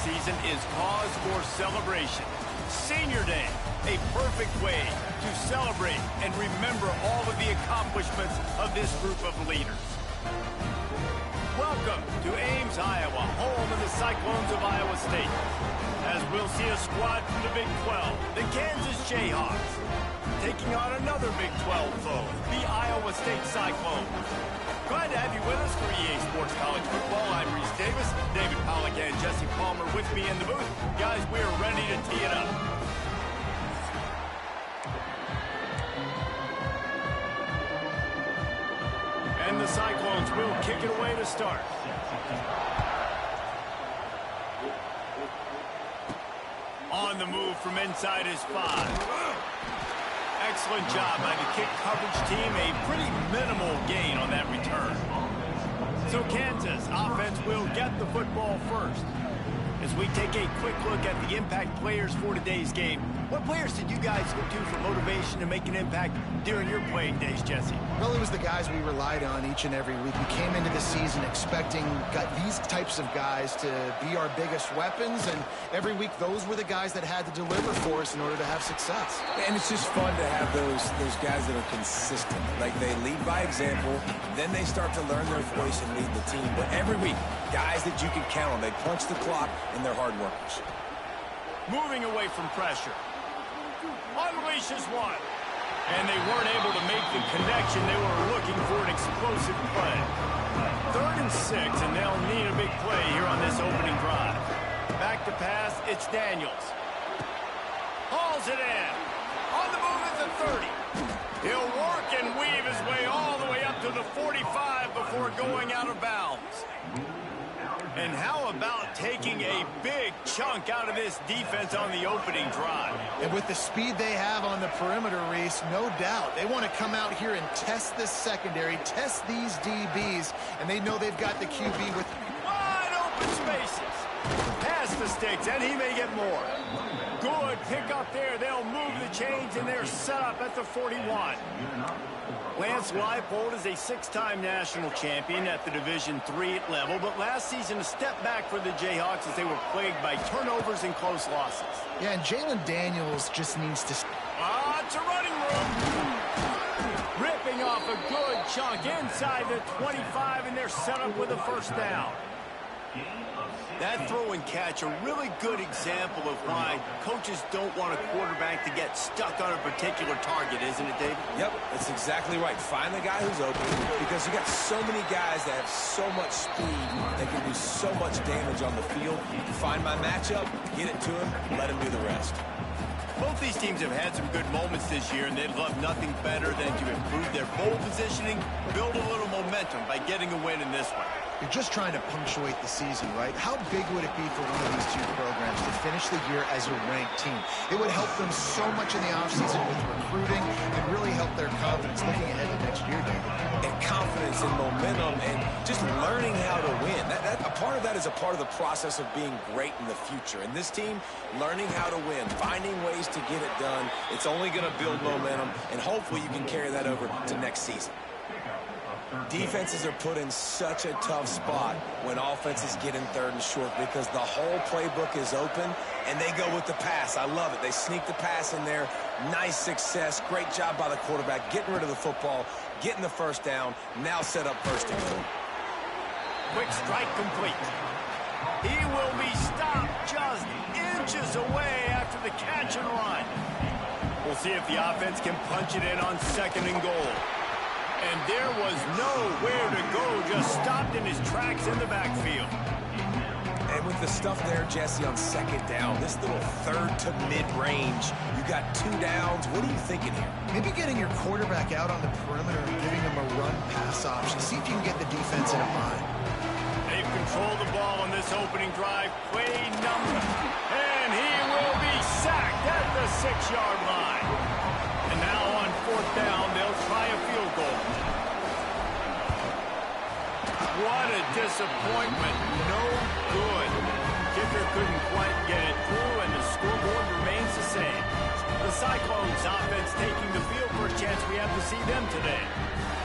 season is cause for celebration. Senior Day, a perfect way to celebrate and remember all of the accomplishments of this group of leaders. Welcome to Ames, Iowa, home of the Cyclones of Iowa State. As we'll see a squad from the Big 12, the Kansas Jayhawks, taking on another Big 12 foe, the Iowa State Cyclones. Glad to have you with us for EA Sports College Football. I'm Reese Davis, David Pollack and Jesse Palmer with me in the booth. Guys, we are ready to tee it up. And the Cyclones will kick it away to start. On the move from inside his 5. Excellent job by the kick coverage team. A pretty minimal gain on that return. So Kansas offense will get the football first. As we take a quick look at the impact players for today's game, what players did you guys go to for motivation to make an impact during your playing days, Jesse? Well, it was the guys we relied on each and every week. We came into the season expecting these types of guys to be our biggest weapons, and every week those were the guys that had to deliver for us in order to have success. And it's just fun to have those guys that are consistent. Like, they lead by example, then they start to learn their voice and lead the team. But every week, guys that you can count on, they punch the clock, and they're hard workers. Moving away from pressure. Unleashes one. And they weren't able to make the connection. They were looking for an explosive play. 3rd and 6, and they'll need a big play here on this opening drive. Back to pass, it's Daniels. Hauls it in. On the move at the 30. He'll work and weave his way all the way up to the 45 before going out of bounds. And how about taking a big chunk out of this defense on the opening drive? And with the speed they have on the perimeter, Reese, no doubt, they want to come out here and test this secondary, test these DBs, and they know they've got the QB with wide open spaces. Pass the sticks, and he may get more. Good pick up there. They'll move the chains, and they're set up at the 41. Lance Leipold is a 6-time national champion at the Division III level, but last season a step back for the Jayhawks as they were plagued by turnovers and close losses. Yeah, and Jalen Daniels just needs to... It's a running room. Ripping off a good chunk inside the 25, and they're set up with a first down. That throw and catch, a really good example of why coaches don't want a quarterback to get stuck on a particular target, isn't it, David? Yep, that's exactly right. Find the guy who's open, because you got so many guys that have so much speed that can do so much damage on the field. Find my matchup, get it to him, let him do the rest. Both these teams have had some good moments this year, and they'd love nothing better than to improve their bowl positioning, build a little momentum by getting a win in this one. You're just trying to punctuate the season, right? How big would it be for one of these two programs to finish the year as a ranked team? It would help them so much in the offseason with recruiting and really help their confidence looking ahead to next year, David. And confidence and momentum and just learning how to win. A part of that is a part of the process of being great in the future. And this team, learning how to win, finding ways to get it done, it's only going to build momentum, and hopefully you can carry that over to next season. Defenses are put in such a tough spot when offenses get in 3rd and short, because the whole playbook is open and they go with the pass. I love it. They sneak the pass in there. Nice success. Great job by the quarterback getting rid of the football, getting the first down, now set up 1st and 4. Quick strike complete. He will be stopped just inches away after the catch and run. We'll see if the offense can punch it in on 2nd and goal. And there was nowhere to go, just stopped in his tracks in the backfield. And with the stuff there, Jesse, on 2nd down, this little 3rd to mid-range, you got 2 downs. What are you thinking here? Maybe getting your quarterback out on the perimeter and giving him a run-pass option. See if you can get the defense in a bind. They've controlled the ball on this opening drive. Play number. And he will be sacked at the 6-yard line. And now on 4th down, they'll try a field goal. What a disappointment. No good. Kicker couldn't quite get it through, and the scoreboard remains the same. The Cyclones offense taking the field for a chance we have to see them today.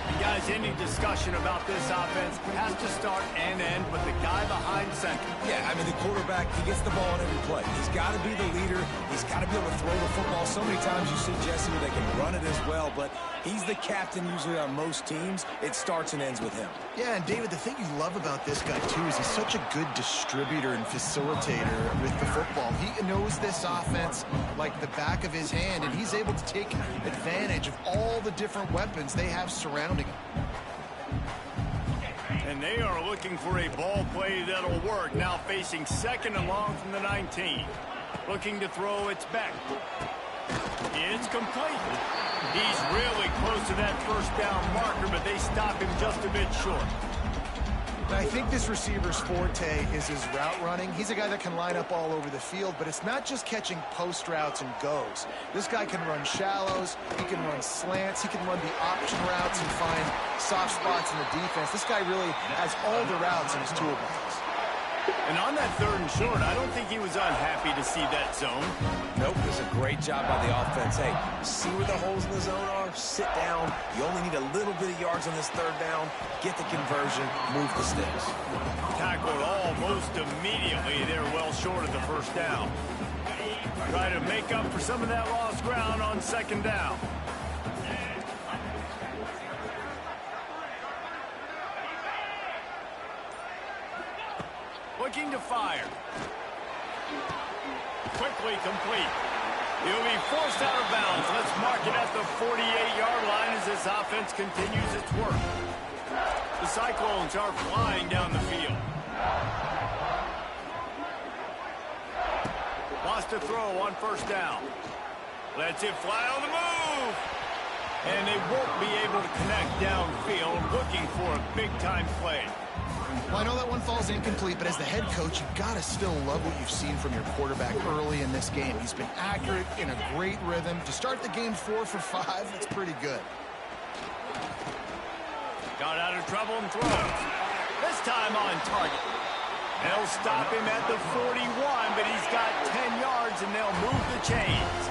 And guys, any discussion about this offense has to start and end with the guy behind center. Yeah, I mean, the quarterback, he gets the ball on every play. He's got to be the leader. He's got to be able to throw the football. So many times you see Jesse where they can run it as well, but he's the captain usually on most teams. It starts and ends with him. Yeah, and David, the thing you love about this guy, too, is he's such a good distributor and facilitator with the football. He knows this offense like the back of his hand, and he's able to take advantage of all the different weapons they have surrounding him. And they are looking for a ball play that'll work. Now facing second and long from the 19. Looking to throw, it's back. It's complete. He's really close to that first down marker, but they stop him just a bit short. I think this receiver's forte is his route running. He's a guy that can line up all over the field, but it's not just catching post routes and goes. This guy can run shallows, he can run slants, he can run the option routes and find soft spots in the defense. This guy really has all the routes in his toolbox. And on that third and short, I don't think he was unhappy to see that zone. Nope, it's a great job by the offense. Hey, see where the holes in the zone are? Sit down. You only need a little bit of yards on this third down. Get the conversion. Move the sticks. Tackled almost immediately. They're well short of the first down. Try to make up for some of that lost ground on second down. Looking to fire. Quickly complete. He'll be forced out of bounds. Let's mark it at the 48-yard line as this offense continues its work. The Cyclones are flying down the field. Lost a throw on first down. Lets it fly on the move. And they won't be able to connect downfield, looking for a big-time play. Well, I know that one falls incomplete, but as the head coach, you've got to still love what you've seen from your quarterback early in this game. He's been accurate, in a great rhythm. To start the game 4 for 5, that's pretty good. Got out of trouble and throws. This time on target. They'll stop him at the 41, but he's got 10 yards, and they'll move the chains.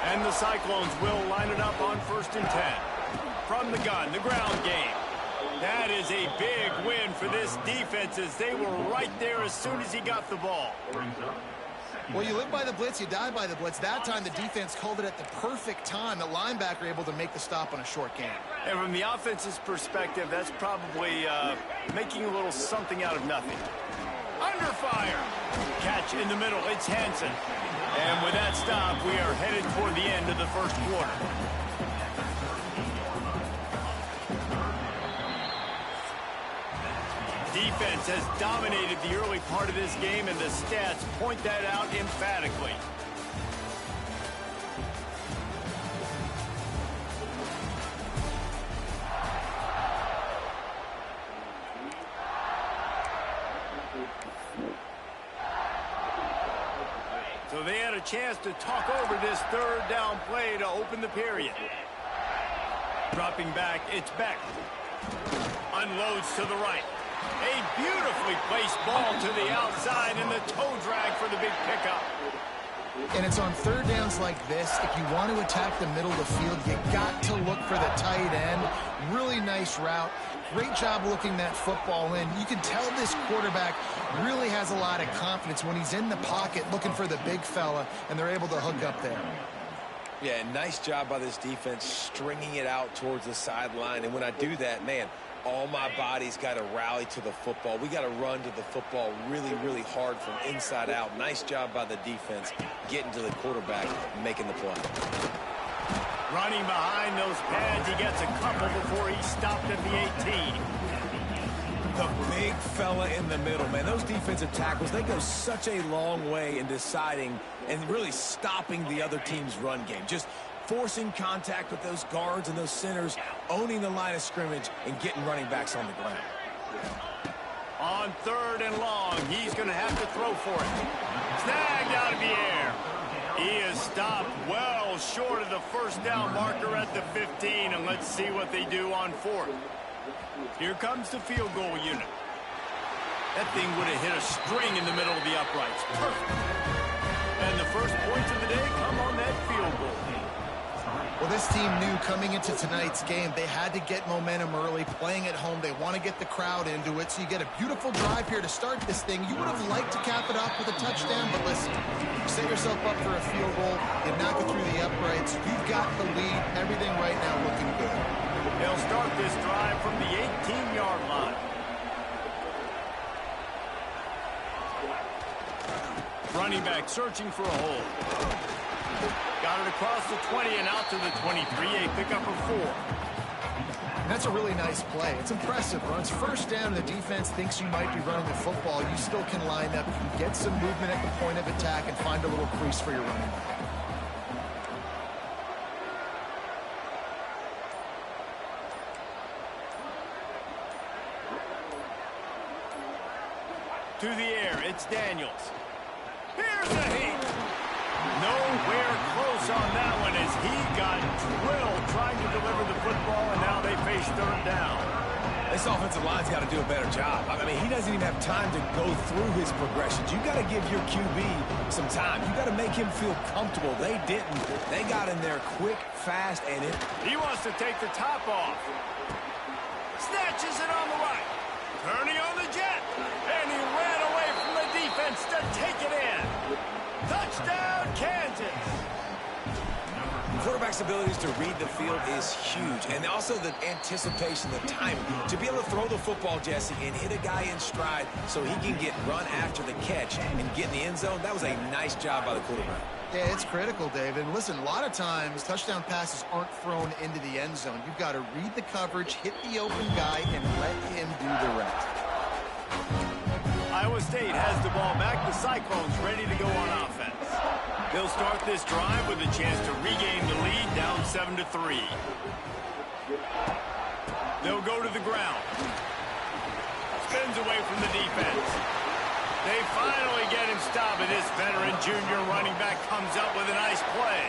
And the Cyclones will line it up on 1st and 10. From the gun, the ground game. That is a big win for this defense as they were right there as soon as he got the ball. Well, you live by the blitz, you die by the blitz. That time the defense called it at the perfect time. The linebacker able to make the stop on a short gain. And from the offense's perspective, that's probably making a little something out of nothing. Under fire. Catch in the middle. It's Hansen. And with that stop, we are headed toward the end of the first quarter. Defense has dominated the early part of this game, and the stats point that out emphatically. So they had a chance to talk over this third down play to open the period. Dropping back, it's Beck. Unloads to the right. A beautifully placed ball to the outside and the toe drag for the big pickup. And it's on third downs like this. If you want to attack the middle of the field, you got to look for the tight end. Really nice route. Great job looking that football in. You can tell this quarterback really has a lot of confidence when he's in the pocket looking for the big fella, and they're able to hook up there. Yeah, nice job by this defense stringing it out towards the sideline. And when I do that, man, all my body's got to rally to the football. We got to run to the football really, really hard from inside out. Nice job by the defense getting to the quarterback and making the play. Running behind those pads, he gets a couple before he stopped at the 18. The big fella in the middle, man. Those defensive tackles, they go such a long way in deciding and really stopping the other team's run game. Just forcing contact with those guards and those centers, owning the line of scrimmage, and getting running backs on the ground. On third and long, he's going to have to throw for it. Snagged out of the air. He is stopped well short of the first down marker at the 15, and let's see what they do on fourth. Here comes the field goal unit. That thing would have hit a string in the middle of the uprights. Perfect. And the first points of the day come on that field goal. Well, this team knew coming into tonight's game they had to get momentum early, playing at home. They want to get the crowd into it, so you get a beautiful drive here to start this thing. You would have liked to cap it off with a touchdown, but listen, you set yourself up for a field goal, you knock it through the uprights, you've got the lead, everything right now looking good. They'll start this drive from the 18-yard line. Running back searching for a hole. Got it across the 20 and out to the 23, a pickup of 4. That's a really nice play. It's impressive. When it's first down and the defense thinks you might be running the football, you still can line up, you can get some movement at the point of attack and find a little crease for your running back. To the air, it's Daniels. Here's a heat. Nowhere close on that one as he got drilled trying to deliver the football, and now they face third down. This offensive line's got to do a better job. I mean, he doesn't even have time to go through his progressions. You got to give your QB some time. You got to make him feel comfortable. They didn't. They got in there quick, fast, and it. He wants to take the top off. Snatches it on the right. Turning on the jet. And he ran away from the defense to take it in. Touchdown, Kansas. Quarterback's abilities to read the field is huge. And also the anticipation, the timing. To be able to throw the football, Jesse, and hit a guy in stride so he can get run after the catch and get in the end zone, that was a nice job by the quarterback. Yeah, it's critical, David. Listen, a lot of times touchdown passes aren't thrown into the end zone. You've got to read the coverage, hit the open guy, and let him do the rest. Iowa State has the ball back. The Cyclones ready to go on offense. They'll start this drive with a chance to regain the lead, down 7-3. They'll go to the ground. Spins away from the defense. They finally get him stopped, and this veteran junior running back comes up with a nice play.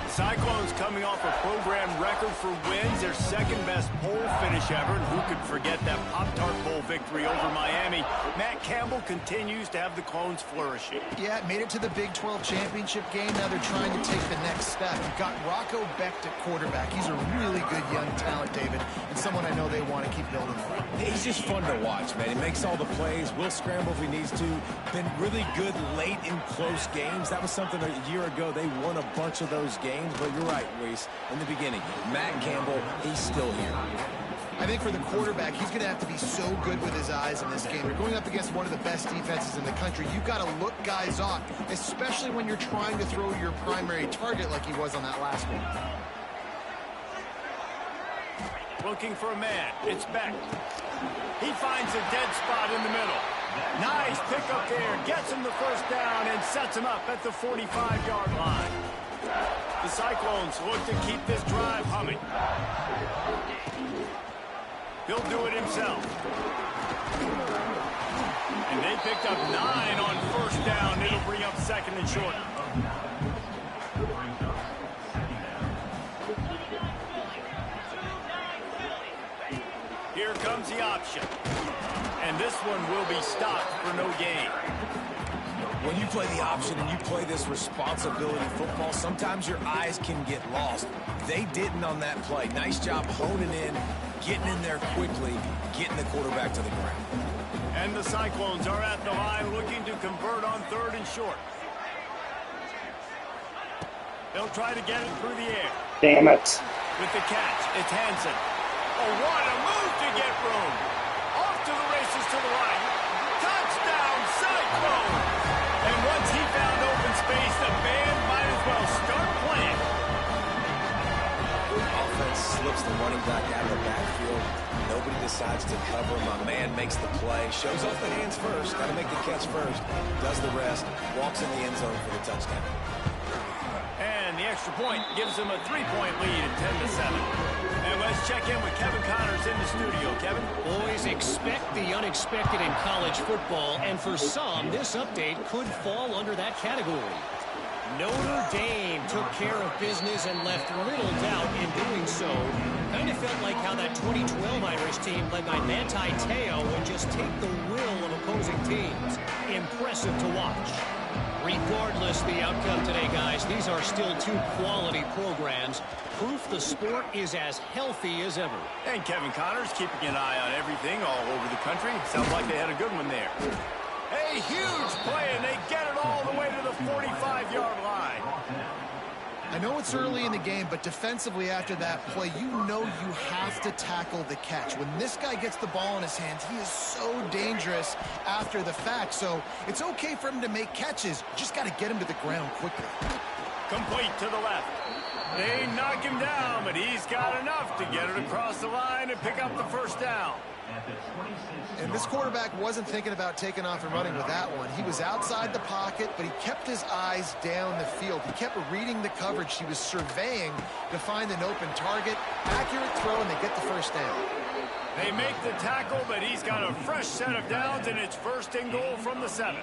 The Cyclones coming off a program record for wins, their second-best bowl finish ever, and who could forget that Pop-Tart Bowl victory over Miami. Matt Campbell continues to have the Clones flourishing. Yeah, made it to the Big 12 championship game. Now they're trying to take the next step. You've got Rocco Becht at quarterback. He's a really good young talent, David, and someone I know they want to keep building on. He's just fun to watch, man. He makes all the plays, will scramble if he needs to. Been really good late in close games. That was something a year ago. They won a bunch of those games, but you're right, Reese. In the beginning, Matt Campbell, he's still here. I think for the quarterback, he's going to have to be so good with his eyes in this game. You're going up against one of the best defenses in the country. You've got to look guys off, especially when you're trying to throw your primary target like he was on that last one. Looking for a man. It's Becht. He finds a dead spot in the middle. Nice pickup there. Gets him the first down and sets him up at the 45-yard line. The Cyclones look to keep this drive humming. He'll do it himself. And they picked up 9 on first down. It'll bring up second and short. Here comes the option. And this one will be stopped for no gain. When you play the option and you play this responsibility football, sometimes your eyes can get lost. They didn't on that play. Nice job honing in, getting in there quickly, getting the quarterback to the ground. And the Cyclones are at the line looking to convert on third and short. They'll try to get it through the air. Damn it. With the catch, it's Hansen. Oh, what a move to get room. Off to the races to the right. Touchdown, Cyclones! And once he found open space, the band might as well start playing. Offense slips the running back out of the backfield. Nobody decides to cover. My man makes the play. Shows off the hands first. Got to make the catch first. Does the rest. Walks in the end zone for the touchdown. And the extra point gives them a 3-point lead at 10-7. And let's check in with Kevin Connors in the studio. Kevin? Boys, expect the unexpected in college football, and for some, this update could fall under that category. Notre Dame took care of business and left little doubt in doing so. Kind of felt like how that 2012 Irish team led by Manti Te'o would just take the will of opposing teams. Impressive to watch. Regardless the outcome today, guys, these are still two quality programs. Proof the sport is as healthy as ever. And Kevin Connors keeping an eye on everything all over the country. Sounds like they had a good one there. A huge play, and they get it all the way to the 45-yard line. I know it's early in the game, but defensively after that play, you know you have to tackle the catch. When this guy gets the ball in his hands, he is so dangerous after the fact. So it's okay for him to make catches. You just got to get him to the ground quickly. Complete to the left. They knock him down, but he's got enough to get it across the line and pick up the first down. And this quarterback wasn't thinking about taking off and running with that one. He was outside the pocket, but he kept his eyes down the field. He kept reading the coverage. He was surveying to find an open target. Accurate throw, and they get the first down. They make the tackle, but he's got a fresh set of downs, and it's first and goal from the 7.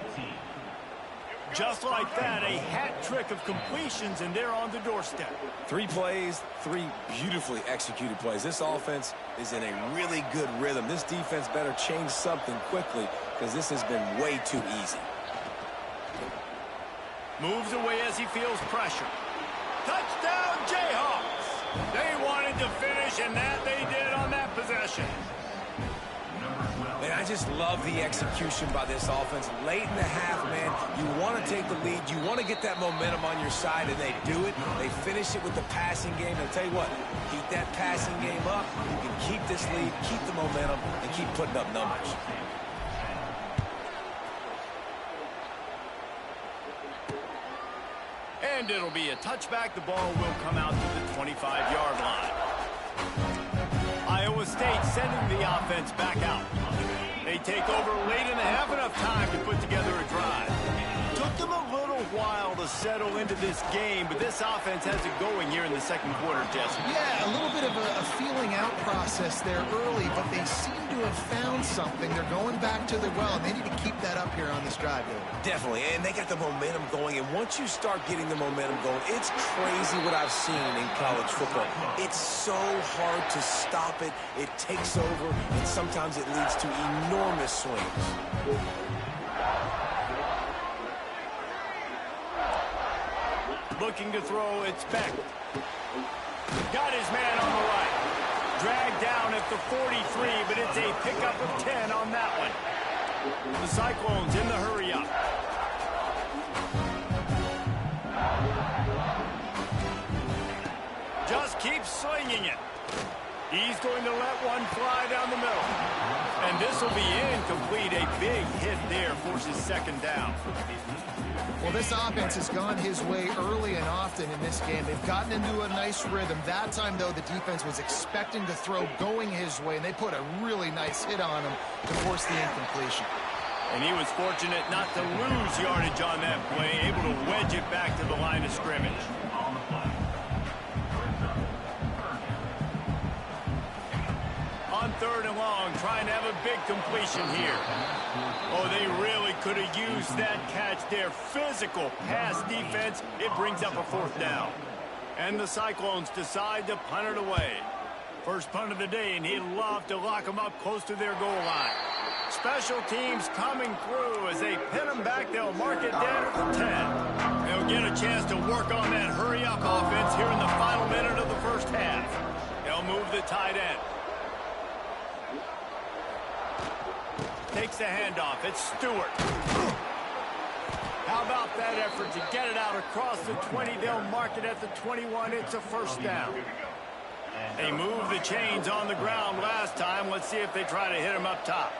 Just like that, a hat trick of completions, and they're on the doorstep. 3 plays, 3 beautifully executed plays. This offense is in a really good rhythm. This defense better change something quickly because this has been way too easy. Moves away as he feels pressure. Touchdown, Jayhawks! They wanted to finish, and that they did on that possession. Man, I just love the execution by this offense. Late in the half, man, you want to take the lead. You want to get that momentum on your side, and they do it. They finish it with the passing game. I'll tell you what, keep that passing game up. You can keep this lead, keep the momentum, and keep putting up numbers. And it'll be a touchback. The ball will come out to the 25-yard line. Iowa State sending the offense back out. They take over late in the half, enough time to put together a drive. Took them a little while to settle into this game, but this offense has it going here in the second quarter, Jesse. Yeah, a little bit of a feeling out process there early, but they seem to have found something. They're going back to the well, and they need to keep that up here on this drive, David. Definitely, and they got the momentum going, and once you start getting the momentum going, it's crazy what I've seen in college football. It's so hard to stop it. It takes over, and sometimes it leads to enormous swings. Looking to throw, it's Beck. Got his man on the right. Dragged down at the 43, but it's a pickup of 10 on that one. The Cyclones in the hurry-up. Just keeps slinging it. He's going to let one fly down the middle. And this will be incomplete. A big hit there forces second down. Well, this offense has gone his way early and often in this game. They've gotten into a nice rhythm. That time, though, the defense was expecting to throw going his way, and they put a really nice hit on him to force the incompletion. And he was fortunate not to lose yardage on that play, able to wedge it back to the line of scrimmage. On 3rd and long, trying to have a big completion here. Oh, they really could have used that catch there. Physical pass defense. It brings up a 4th down. And the Cyclones decide to punt it away. First punt of the day, and he'd love to lock them up close to their goal line. Special teams coming through. As they pin them back, they'll mark it down at the 10. They'll get a chance to work on that hurry-up offense here in the final minute of the first half. They'll move the tight end. Takes the handoff. It's Stewart. How about that effort to get it out across the 20? They'll mark it at the 21. It's a first down. They moved the chains on the ground last time. Let's see if they try to hit him up top.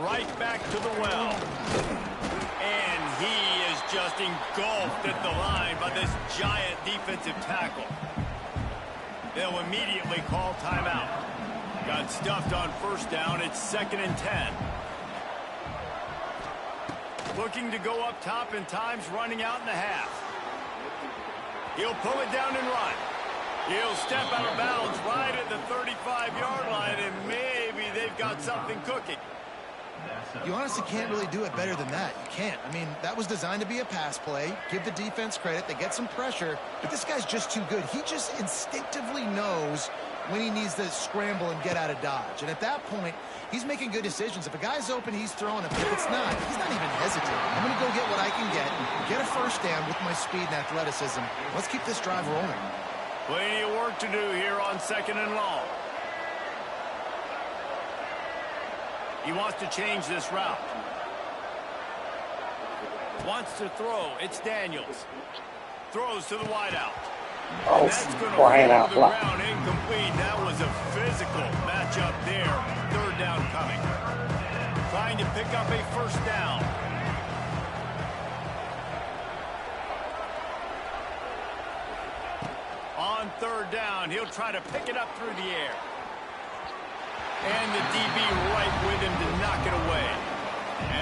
Right back to the well. And he is just engulfed at the line by this giant defensive tackle. They'll immediately call timeout. Got stuffed on first down. It's 2nd and 10. Looking to go up top, and time's running out in the half. He'll pull it down and run. He'll step out of bounds right at the 35-yard line, and maybe they've got something cooking. You honestly can't really do it better than that. You can't. I mean, that was designed to be a pass play. Give the defense credit. They get some pressure, but this guy's just too good. He just instinctively knows when he needs to scramble and get out of dodge. And at that point, he's making good decisions. If a guy's open, he's throwing him. If it's not, he's not even hesitating. I'm going to go get what I can get a first down with my speed and athleticism. Let's keep this drive rolling. Plenty of work to do here on 2nd and long. He wants to change this route. Wants to throw. It's Daniels. Throws to the wideout. Oh, That's going to crying fall out to the loud. ground incomplete. That was a physical matchup there. 3rd down coming. Trying to pick up a first down. On 3rd down, he'll try to pick it up through the air. And the DB right with him to knock it away.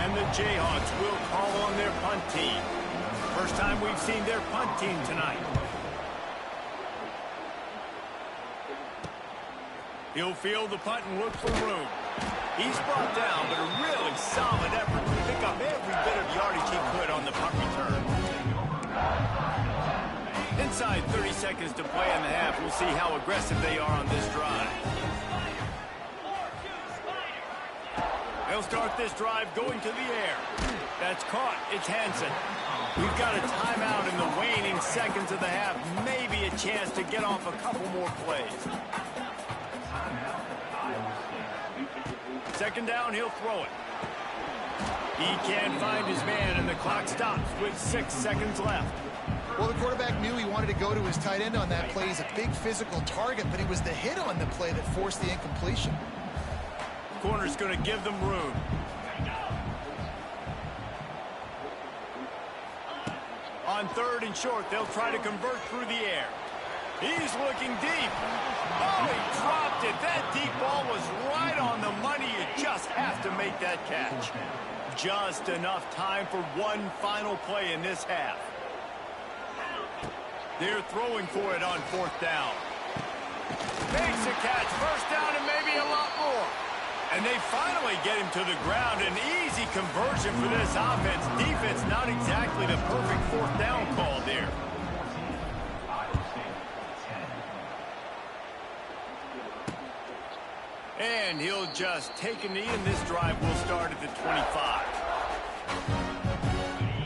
And the Jayhawks will call on their punt team. First time we've seen their punt team tonight. He'll field the punt and look for room. He's brought down, but a really solid effort to pick up every bit of yardage he could on the punt return. Inside 30 seconds to play in the half. We'll see how aggressive they are on this drive. They'll start this drive going to the air. That's caught. It's Hansen. We've got a timeout in the waning seconds of the half. Maybe a chance to get off a couple more plays. 2nd down, he'll throw it. He can't find his man, and the clock stops with 6 seconds left. Well, the quarterback knew he wanted to go to his tight end on that play. He's a big physical target, but it was the hit on the play that forced the incompletion. Corner's going to give them room. On 3rd and short, they'll try to convert through the air. He's looking deep. Oh, he dropped it. That deep ball was right on the money. You just have to make that catch. Just enough time for one final play in this half. They're throwing for it on 4th down. Makes a catch. First down and maybe a lot more. And they finally get him to the ground. An easy conversion for this offense. Defense not exactly the perfect 4th down call there. And he'll just take a knee, and this drive will start at the 25.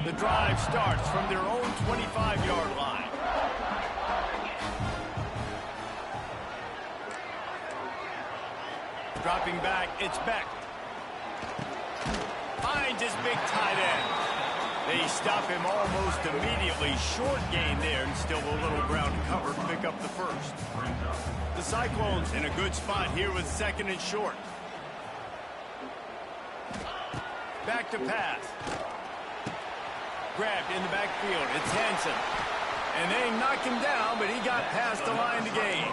The drive starts from their own 25-yard line. Dropping back, it's Beck. Finds his big tight end. They stop him almost immediately. Short gain there, and still a little ground cover to pick up the first. The Cyclones in a good spot here with 2nd and short. Back to pass. Grabbed in the backfield. It's Hansen. And they knock him down, but he got past the line to gain.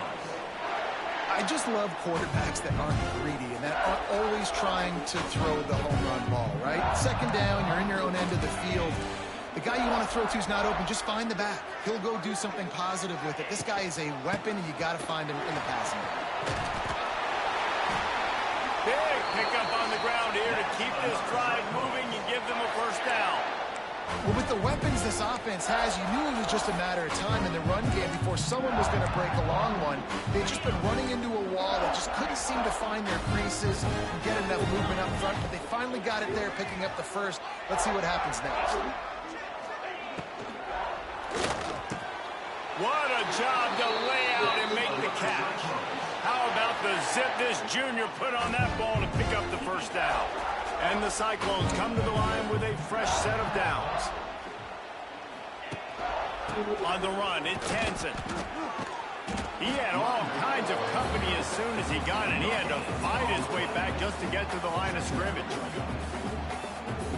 I just love quarterbacks that aren't greedy and that aren't always trying to throw the home run ball, right? 2nd down, you're in your own end of the field. The guy you want to throw to is not open. Just find the back. He'll go do something positive with it. This guy is a weapon, and you got to find him in the passing game. Big pickup on the ground here to keep this drive moving and give them a first down. Well, with the weapons this offense has, you knew it was just a matter of time in the run game before someone was going to break a long one. They've just been running into a wall that just couldn't seem to find their creases and get enough movement up front, but they finally got it there, picking up the first. Let's see what happens next. What a job to lay out and make the catch. How about the zip this junior put on that ball to pick up the first down? And the Cyclones come to the line with a fresh set of downs. On the run, it's Hansen. He had all kinds of company as soon as he got it. He had to fight his way back just to get to the line of scrimmage.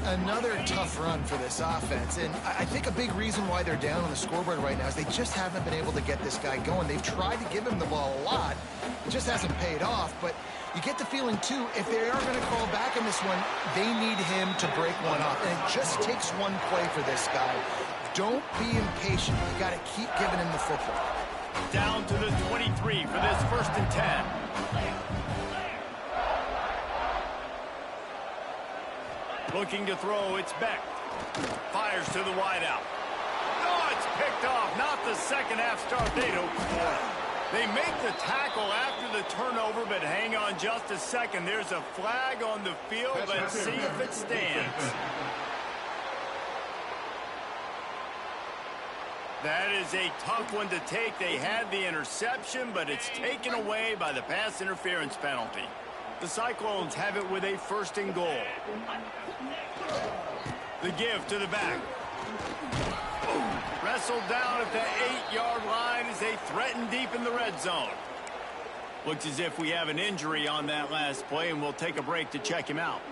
Another tough run for this offense, and I think a big reason why they're down on the scoreboard right now is they just haven't been able to get this guy going. They've tried to give him the ball a lot. It just hasn't paid off, but you get the feeling, too, if they are going to call back in this one, they need him to break one off, and it just takes one play for this guy. Don't be impatient. You got to keep giving him the football. Down to the 23 for this 1st and 10. Looking to throw, it's Beck. Fires to the wideout. Oh, it's picked off. Not the second half start they'd hoped for. They make the tackle after the turnover, but hang on just a second. There's a flag on the field. Let's see if it stands. That is a tough one to take. They had the interception, but it's taken away by the pass interference penalty. The Cyclones have it with a 1st and goal. The give to the back. Wrestled down at the 8-yard line as they threaten deep in the red zone. Looks as if we have an injury on that last play, and we'll take a break to check him out.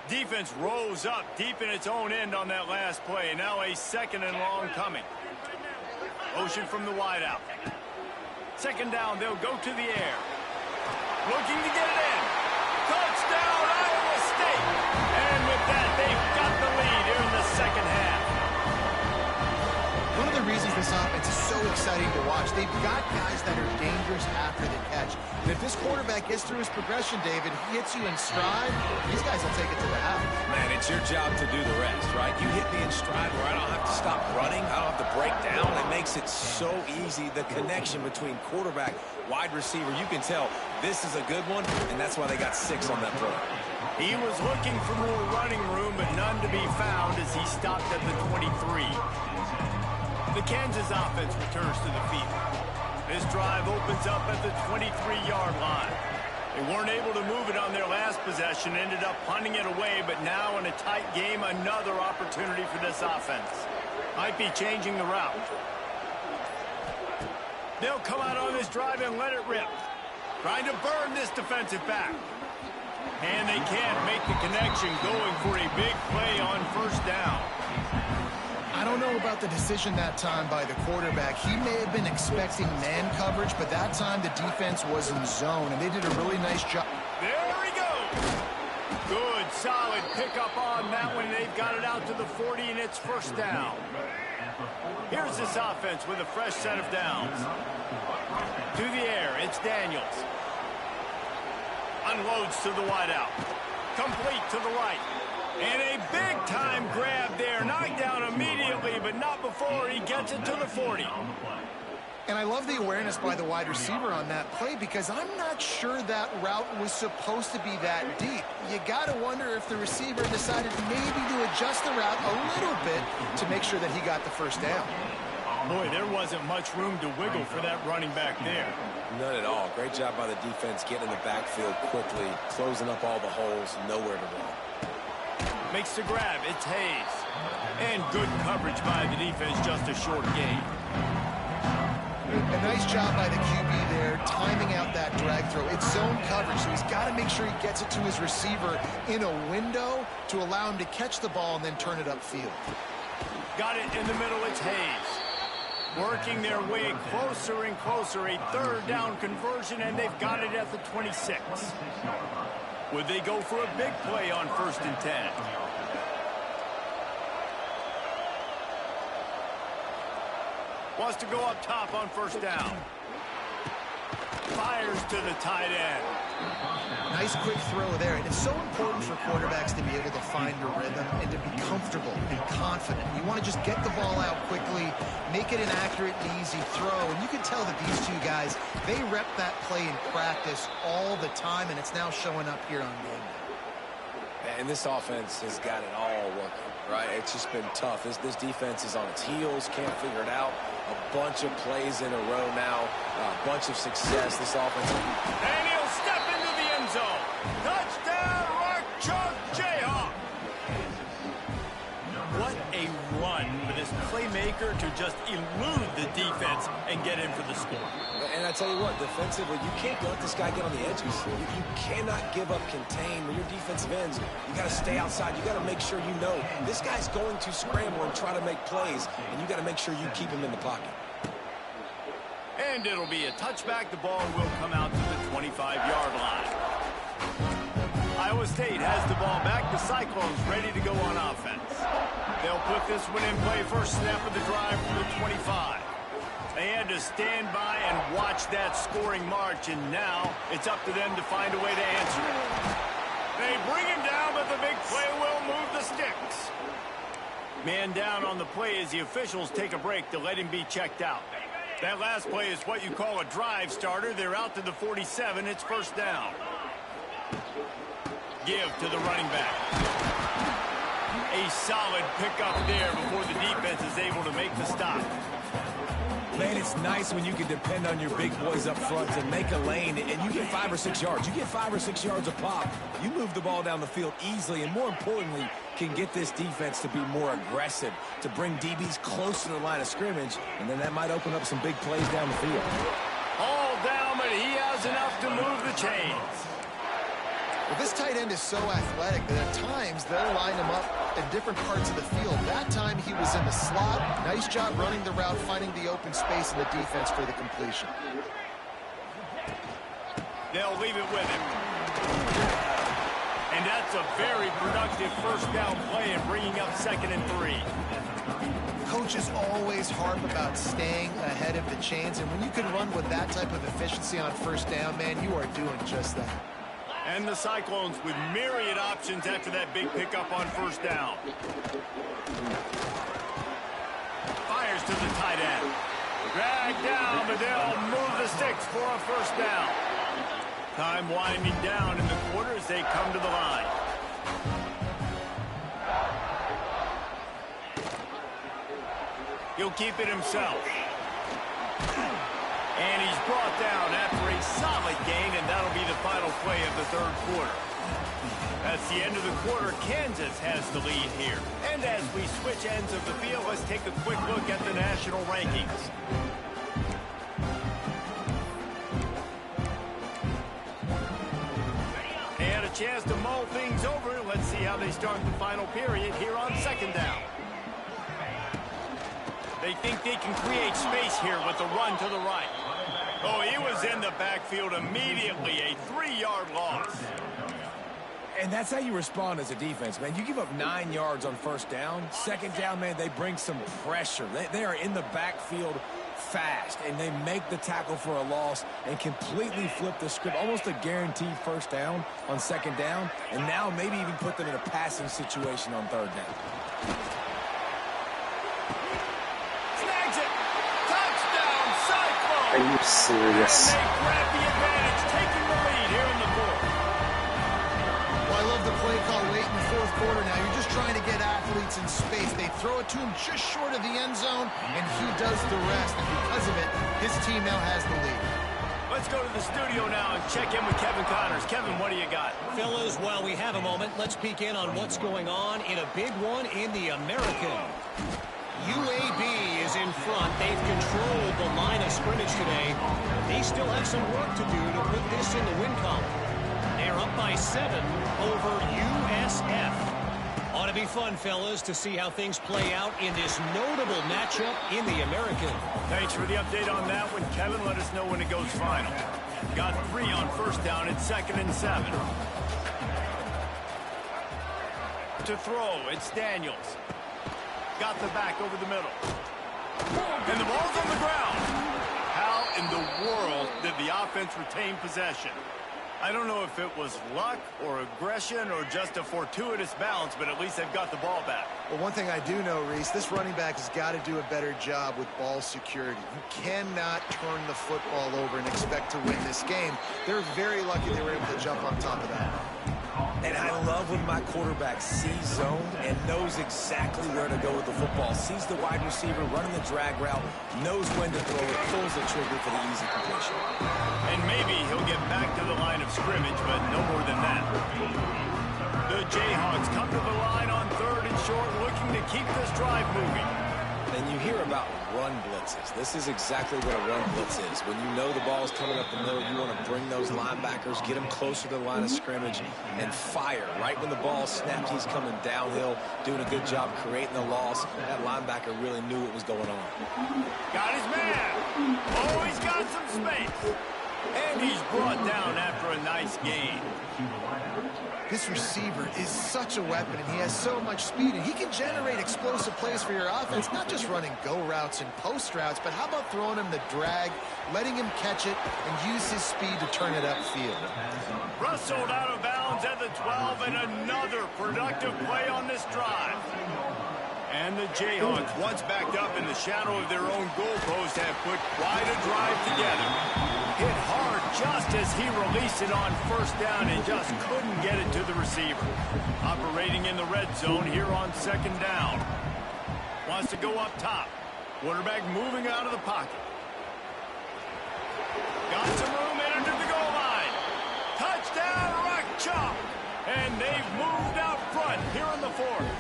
Defense rose up deep in its own end on that last play. Now a 2nd and long coming. Motion from the wideout. 2nd down, they'll go to the air. Looking to get it in. Touchdown, Iowa State. And with that, they've got the lead here in the 2nd half. One of the reasons this offense is so exciting to watch, they've got guys that are dangerous after the catch. And if this quarterback gets through his progression, David, he hits you in stride, these guys will take it to the house. Man, it's your job to do the rest, right? You hit me in stride where I don't have to stop running. I don't have to break down. It makes it so easy. The connection between quarterback, wide receiver, you can tell this is a good one, and that's why they got 6 on that play. He was looking for more running room, but none to be found as he stopped at the 23. The Kansas offense returns to the field. This drive opens up at the 23-yard line. They weren't able to move it on their last possession, ended up punting it away, but now in a tight game, another opportunity for this offense. Might be changing the route. They'll come out on this drive and let it rip. Trying to burn this defensive back. And they can't make the connection, going for a big play on 1st down. I don't know about the decision that time by the quarterback. He may have been expecting man coverage, but that time the defense was in zone, and they did a really nice job. There he goes. Good, solid pickup on that one. They've got it out to the 40, and it's 1st down. Here's this offense with a fresh set of downs. To the air, it's Daniels. Unloads to the wideout. Complete to the right. And a big-time grab there. Knocked down immediately, but not before he gets it to the 40. And I love the awareness by the wide receiver on that play, because I'm not sure that route was supposed to be that deep. You got to wonder if the receiver decided maybe to adjust the route a little bit to make sure that he got the 1st down. Boy, there wasn't much room to wiggle for that running back there. None at all. Great job by the defense getting in the backfield quickly, closing up all the holes, nowhere to run. Makes the grab. It's Hayes. And good coverage by the defense, just a short gain. A nice job by the QB there, timing out that drag throw. It's zone coverage, so he's got to make sure he gets it to his receiver in a window to allow him to catch the ball and then turn it upfield. Got it in the middle. It's Hayes. Working their way closer and closer. A 3rd down conversion, and they've got it at the 26. Would they go for a big play on 1st and 10? Wants to go up top on 1st down. Fires to the tight end. Nice quick throw there. And it's so important for quarterbacks to be able to find a rhythm and to be comfortable and confident. You want to just get the ball out quickly, make it an accurate and easy throw. And you can tell that these two guys, they rep that play in practice all the time, and it's now showing up here on game day. And this offense has got it all working, right? It's just been tough. This defense is on its heels, can't figure it out. A bunch of plays in a row now, a bunch of success. This offense. And he'll step into the end zone. Touchdown, Rock Chalk Jayhawk. What a run for this playmaker to just elude the defense and get in for the score. And I tell you what, defensively, you can't let this guy get on the edges. You cannot give up contain. When your defensive ends, you got to stay outside. You got to make sure you know this guy's going to scramble and try to make plays, and you got to make sure you keep him in the pocket. And it'll be a touchback. The ball will come out to the 25-yard line. Iowa State has the ball back. The Cyclones ready to go on offense. They'll put this one in play. First snap of the drive from the 25. They had to stand by and watch that scoring march, and now it's up to them to find a way to answer it. They bring him down, but the big play will move the sticks. Man down on the play as the officials take a break to let him be checked out. That last play is what you call a drive starter. They're out to the 47. It's first down. Give to the running back. A solid pickup there before the defense is able to make the stop. Man, it's nice when you can depend on your big boys up front to make a lane, and you get 5 or 6 yards. You get 5 or 6 yards a pop. You move the ball down the field easily, and more importantly, can get this defense to be more aggressive, to bring DBs close to the line of scrimmage, and then that might open up some big plays down the field. All down, but he has enough to move the chains. Well, this tight end is so athletic that at times they'll line him up in different parts of the field. That time he was in the slot. Nice job running the route, finding the open space in the defense for the completion. They'll leave it with him. And that's a very productive first down play and bringing up 2nd and 3. Coaches always harp about staying ahead of the chains, and when you can run with that type of efficiency on first down, man, you are doing just that. And the Cyclones with myriad options after that big pickup on first down. Fires to the tight end. Drag down, but they'll move the sticks for a first down. Time winding down in the quarter as they come to the line. He'll keep it himself. And he's brought down after a solid gain, and that'll be the final play of the 3rd quarter. That's the end of the quarter. Kansas has the lead here. And as we switch ends of the field, let's take a quick look at the national rankings. And a chance to mull things over. Let's see how they start the final period here on 2nd down. They think they can create space here with the run to the right. Oh, he was in the backfield immediately. A 3-yard loss. And that's how you respond as a defense, man. You give up 9 yards on first down. 2nd down, man, they bring some pressure. They are in the backfield fast, and they make the tackle for a loss and completely flip the script. Almost a guaranteed first down on 2nd down, and now maybe even put them in a passing situation on 3rd down. Are you serious? And they grab the advantage, taking the lead here in the 4th. Well, I love the play call late in the 4th quarter now. You're just trying to get athletes in space. They throw it to him just short of the end zone, and he does the rest. And because of it, his team now has the lead. Let's go to the studio now and check in with Kevin Connors. Kevin, what do you got? Fellas, while we have a moment, let's peek in on what's going on in a big one in the American. UAB is in front. They've controlled the line of scrimmage today. They still have some work to do to put this in the win column. They're up by 7 over USF. Ought to be fun, fellas, to see how things play out in this notable matchup in the American. Thanks for the update on that one, Kevin. Let us know when it goes final. Got 3 on first down. It's 2nd and 7. To throw, it's Daniels. Got the back over the middle. And the ball's on the ground. How in the world did the offense retain possession? I don't know if it was luck or aggression or just a fortuitous bounce, but at least they've got the ball back. Well, one thing I do know, Reese, this running back has got to do a better job with ball security. You cannot turn the football over and expect to win this game. They're very lucky they were able to jump on top of that. And I love when my quarterback sees zone and knows exactly where to go with the football. Sees the wide receiver running the drag route, knows when to throw it, pulls the trigger for the easy completion. And maybe he'll get back to the line of scrimmage, but no more than that. The Jayhawks come to the line on 3rd and short, looking to keep this drive moving. And you hear about run blitzes. This is exactly what a run blitz is. When you know the ball's coming up the middle, you want to bring those linebackers, get them closer to the line of scrimmage, and fire. Right when the ball snapped, he's coming downhill, doing a good job creating the loss. That linebacker really knew what was going on. Got his man. Oh, he's got some space. And he's brought down after a nice gain. This receiver is such a weapon, and he has so much speed, and he can generate explosive plays for your offense, not just running go routes and post routes, but how about throwing him the drag, letting him catch it, and use his speed to turn it upfield. Rustled out of bounds at the 12, and another productive play on this drive. And the Jayhawks, once backed up in the shadow of their own goalpost, have put quite a drive together. Hit hard just as he released it on first down and just couldn't get it to the receiver. Operating in the red zone here on second down. Wants to go up top. Quarterback moving out of the pocket. Got some room in under the goal line. Touchdown, Rock Chalk. And they've moved out front here in the fourth.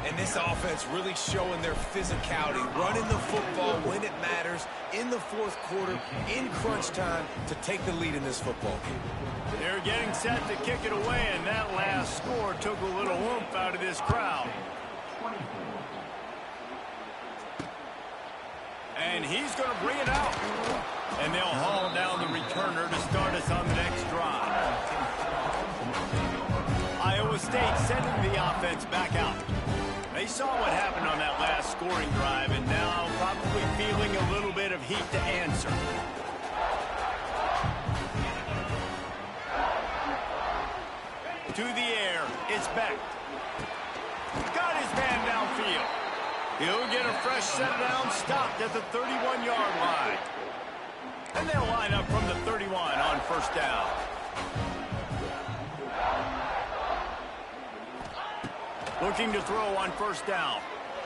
And this offense really showing their physicality, running the football when it matters, in the fourth quarter, in crunch time, to take the lead in this football game. They're getting set to kick it away, and that last score took a little oomph out of this crowd. And he's going to bring it out. And they'll haul down the returner to start us on the next drive. Iowa State sending the offense back out. They saw what happened on that last scoring drive, and now probably feeling a little bit of heat to answer. To the air, it's Beck. Got his man downfield. He'll get a fresh set down, stopped at the 31-yard line. And they'll line up from the 31 on first down. Looking to throw on first down.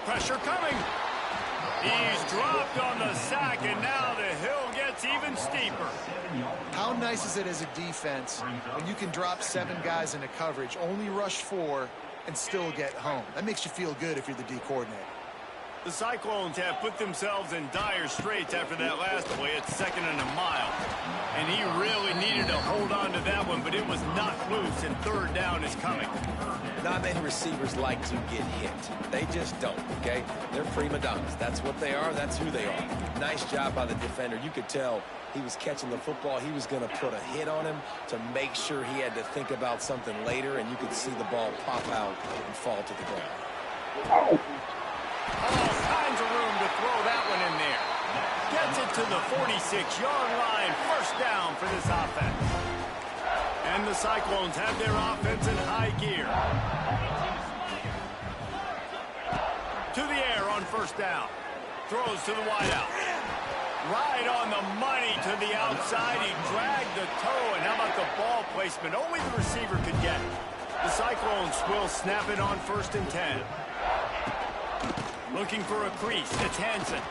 Pressure coming. He's dropped on the sack, and now the hill gets even steeper. How nice is it as a defense when you can drop 7 guys into coverage, only rush 4, and still get home? That makes you feel good if you're the D coordinator. The Cyclones have put themselves in dire straits after that last play at 2nd and a mile. And he really needed to hold on to that one, but it was knocked loose, and third down is coming. Not many receivers like to get hit. They just don't, okay? They're prima donnas. That's what they are. That's who they are. Nice job by the defender. You could tell he was catching the football. He was going to put a hit on him to make sure he had to think about something later, and you could see the ball pop out and fall to the ground. All kinds of room to throw that one in there. Gets it to the 46-yard line. First down for this offense. And the Cyclones have their offense in high gear. To the air on first down. Throws to the wideout. Right on the money to the outside. He dragged the toe. And how about the ball placement? Only the receiver could get it. The Cyclones will snap it on 1st and 10. Looking for a crease. It's Hansen.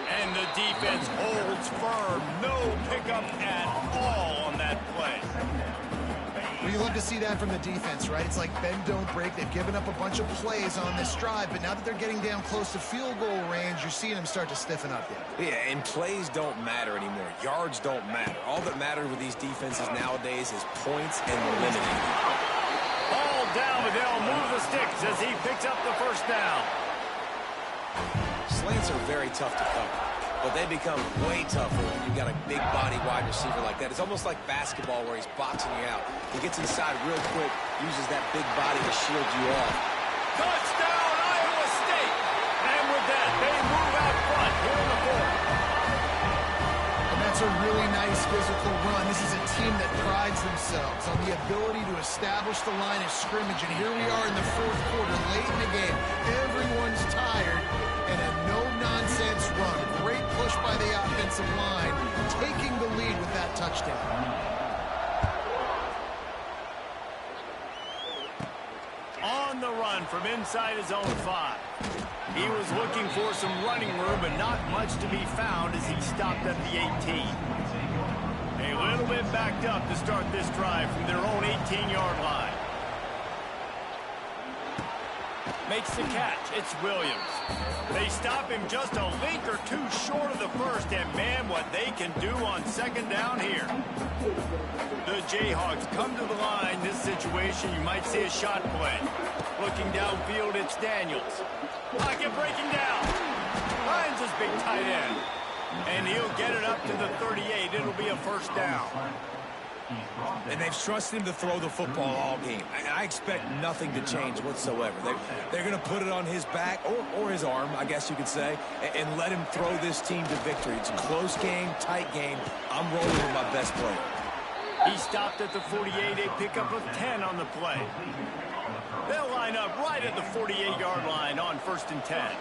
And the defense holds firm. No pickup at all on that play. Well, you love to see that from the defense, right? It's like bend, don't break. They've given up a bunch of plays on this drive, but now that they're getting down close to field goal range, you're seeing them start to stiffen up there. Yeah, and plays don't matter anymore. Yards don't matter. All that matters with these defenses nowadays is points and eliminating. Ball down, but they'll move the sticks as he picks up the first down. Slants are very tough to cover, but they become way tougher when you've got a big body wide receiver like that. It's almost like basketball where he's boxing you out. He gets inside real quick, uses that big body to shield you off. Touchdown, Iowa State! And with that, they move out front here in the fourth. And that's a really nice physical run. This is a team that prides themselves on the ability to establish the line of scrimmage. And here we are in the fourth quarter, late in the game. Everyone's tired. And a no-nonsense run. Great push by the offensive line, taking the lead with that touchdown. On the run from inside his own 5. He was looking for some running room, but not much to be found as he stopped at the 18. A little bit backed up to start this drive from their own 18-yard line. Makes the catch. It's Williams. They stop him just a link or two short of the first, and man, what they can do on second down here. The Jayhawks come to the line. This situation, you might see a shot play. Looking downfield, it's Daniels. Pocket breaking down. Finds his big tight end. And he'll get it up to the 38. It'll be a first down. And they've trusted him to throw the football all game. I expect nothing to change whatsoever. They're going to put it on his back, or his arm, I guess you could say, and let him throw this team to victory. It's a close game, tight game. I'm rolling with my best player. He stopped at the 48, a pickup of 10 on the play. They'll line up right at the 48-yard line on 1st and 10.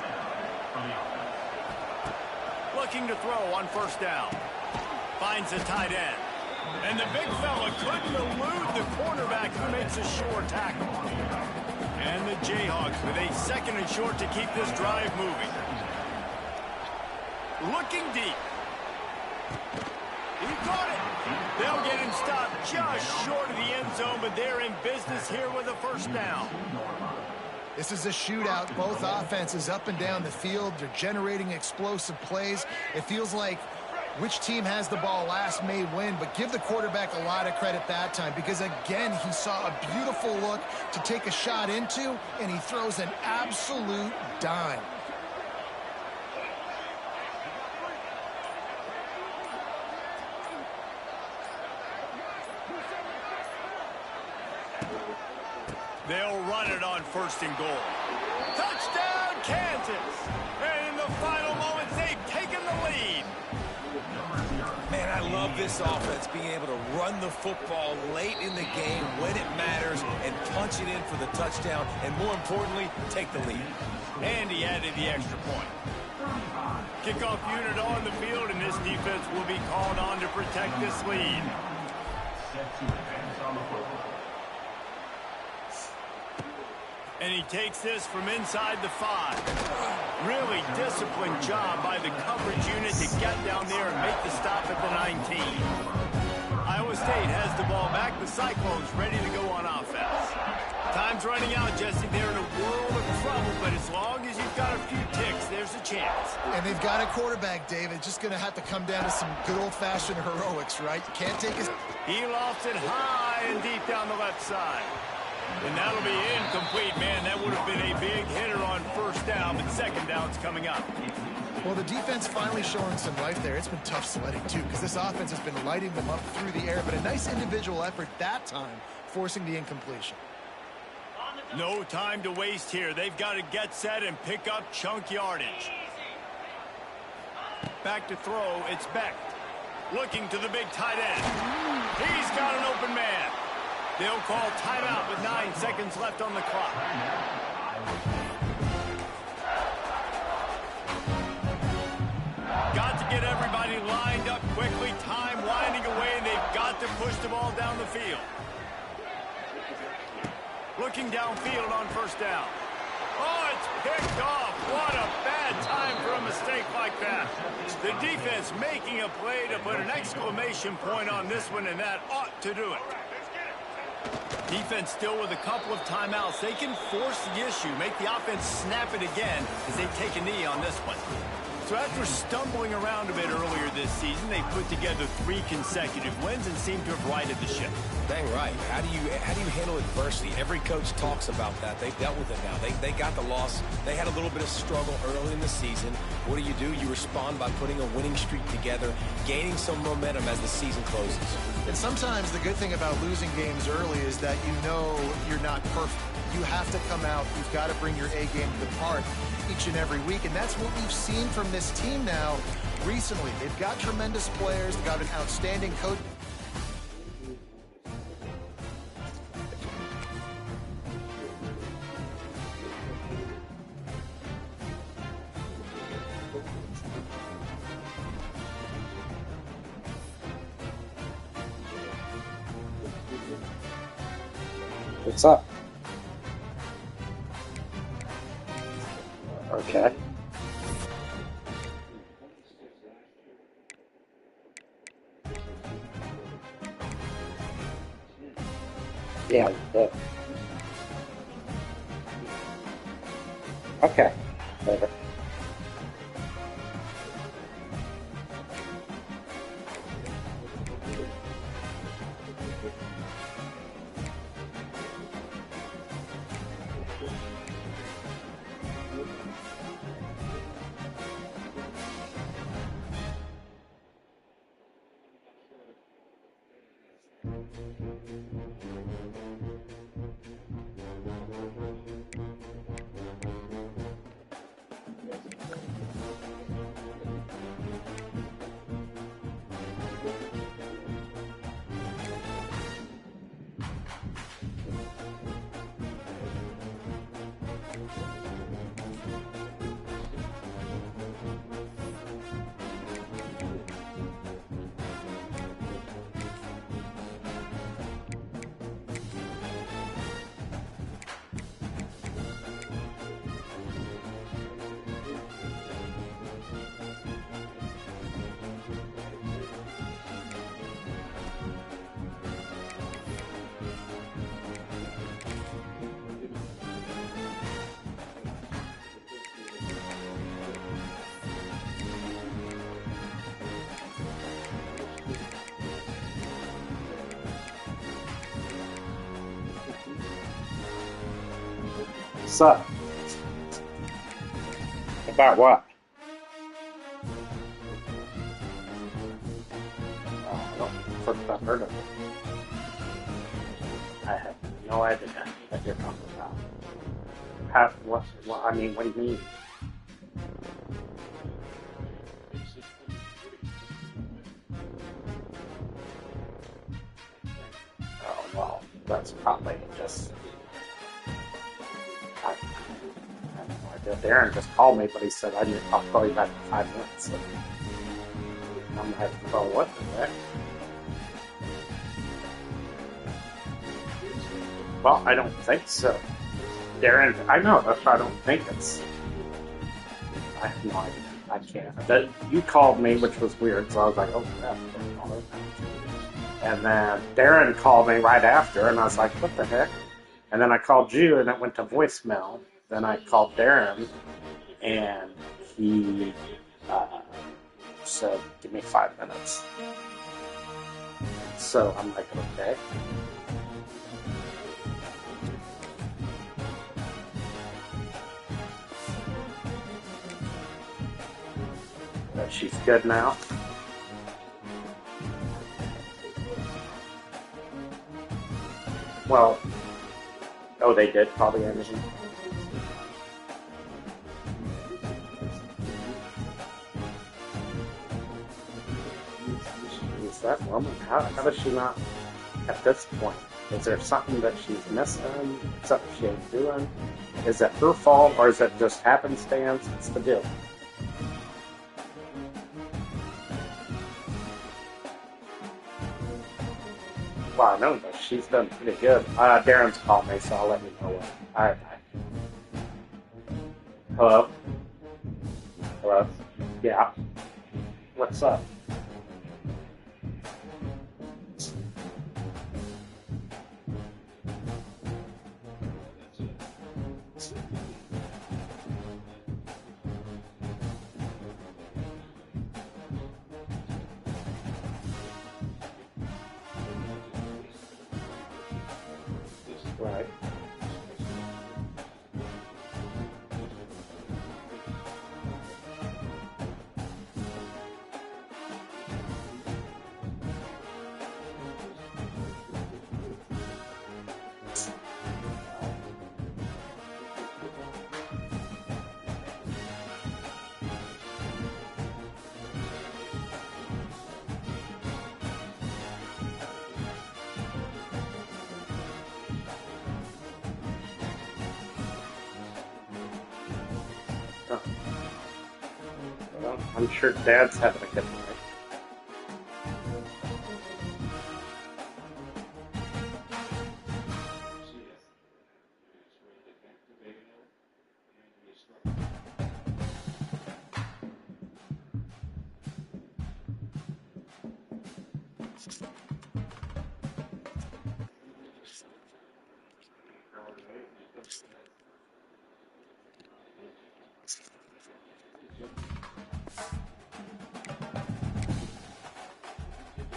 Looking to throw on 1st down. Finds a tight end. And the big fella couldn't elude the cornerback who makes a sure tackle. And the Jayhawks with a 2nd and short to keep this drive moving. Looking deep. He caught it. They'll get him stopped just short of the end zone, but they're in business here with a 1st down. This is a shootout. Both offenses up and down the field. They're generating explosive plays. It feels like which team has the ball last may win, but give the quarterback a lot of credit that time because, again, he saw a beautiful look to take a shot into, and he throws an absolute dime. They'll run it on 1st and goal. Touchdown, Kansas! And in the final moments, they've taken the lead. Man, I love this offense being able to run the football late in the game when it matters and punch it in for the touchdown and, more importantly, take the lead. And he added the extra point. Kickoff unit on the field, and this defense will be called on to protect this lead. And he takes this from inside the 5. Really disciplined job by the coverage unit to get down there and make the stop at the 19. Iowa State has the ball back. The Cyclones ready to go on offense. Time's running out, Jesse. They're in a world of trouble, but as long as you've got a few ticks, there's a chance. And they've got a quarterback, David. Just going to have to come down to some good old-fashioned heroics, right? You can't take his... He lofts it high and deep down the left side. And that'll be incomplete, man. That would have been a big hitter on 1st down, but 2nd down's coming up. Well, the defense finally showing some life there. It's been tough sledding, too, because this offense has been lighting them up through the air, but a nice individual effort that time, forcing the incompletion. No time to waste here. They've got to get set and pick up chunk yardage. Back to throw, it's Beck. Looking to the big tight end. He's got an open man. They'll call timeout with 9 seconds left on the clock. Got to get everybody lined up quickly. Time winding away, and they've got to push the ball down the field. Looking downfield on 1st down. Oh, it's picked off. What a bad time for a mistake like that. The defense making a play to put an exclamation point on this one, and that ought to do it. Defense still with a couple of timeouts. They can force the issue, make the offense snap it again as they take a knee on this one. So after stumbling around a bit earlier this season, they put together 3 consecutive wins and seem to have righted the ship. Dang right. How do you handle adversity? Every coach talks about that. They've dealt with it now. They got the loss. They had a little bit of struggle early in the season. What do? You respond by putting a winning streak together, gaining some momentum as the season closes. And sometimes the good thing about losing games early is that you know you're not perfect. You have to come out. You've got to bring your A game to the park each and every week. And that's what we've seen from this team now recently. They've got tremendous players. They've got an outstanding coach. What's up? Okay. Yeah. Okay. Later. What's up? About what? Oh, I don't first I've heard of it. I have no idea what you're talking about. I mean, what do you mean? Oh, well, that's probably just... I have no idea. Darren just called me, but he said I'll call you back in 5 minutes. So I'm like, well, what the heck? Well, I don't think so. Darren, I know, that's why I don't think it's... I have no idea. I can't. You called me, which was weird, so I was like, oh, crap. And then Darren called me right after, and I was like, what the heck? And then I called you, and it went to voicemail. Then I called Darren, and he said, give me 5 minutes. So I'm like, okay. But she's good now. Well, oh, they did call the engine. Is that woman? How does she not, at this point? Is there something that she's missing? Something she ain't doing? Is it her fault, or is it just happenstance? What's the deal? Well, I know that she's done pretty good. Darren's called me, so I'll let you know what. Alright, bye. Hello? Hello? Yeah. What's up? Right. Well, I'm sure Dad's having a good night.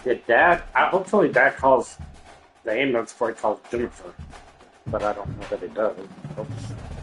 Did Dad? Hopefully Dad calls the ambulance before he calls Jennifer, but I don't know that he does. Oops.